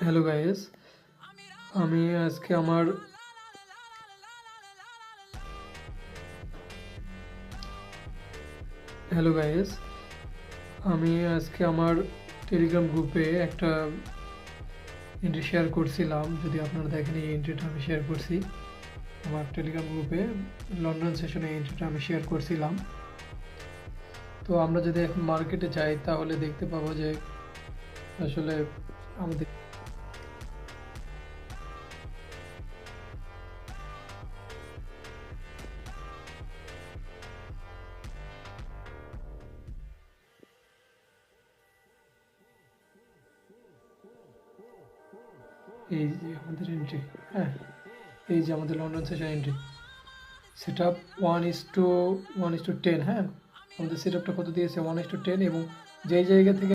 Hello guys, আমি আজকে আমার হ্যালো গাইস আমি আজকে আমার টেলিগ্রাম গ্রুপে একটা এন্ট্রি শেয়ার করছিলাম। যদি আপনারা দেখেন, এই এন্ট্রিটা আমি শেয়ার করছি আমার টেলিগ্রাম গ্রুপে। লন্ডন সেশনে এই এন্ট্রিটা আমি শেয়ার করছিলাম। তো আমরা যদি এখন মার্কেটে যাই তাহলে দেখতে পাবো যে আসলে আমাদের এই যে আমাদের এন্ট্রি, হ্যাঁ, এই যে আমাদের London session entry set up 1:10। হ্যাঁ, আমাদের সেট আপটা কত দিয়েছে 1:10, এবং যেই জায়গা থেকে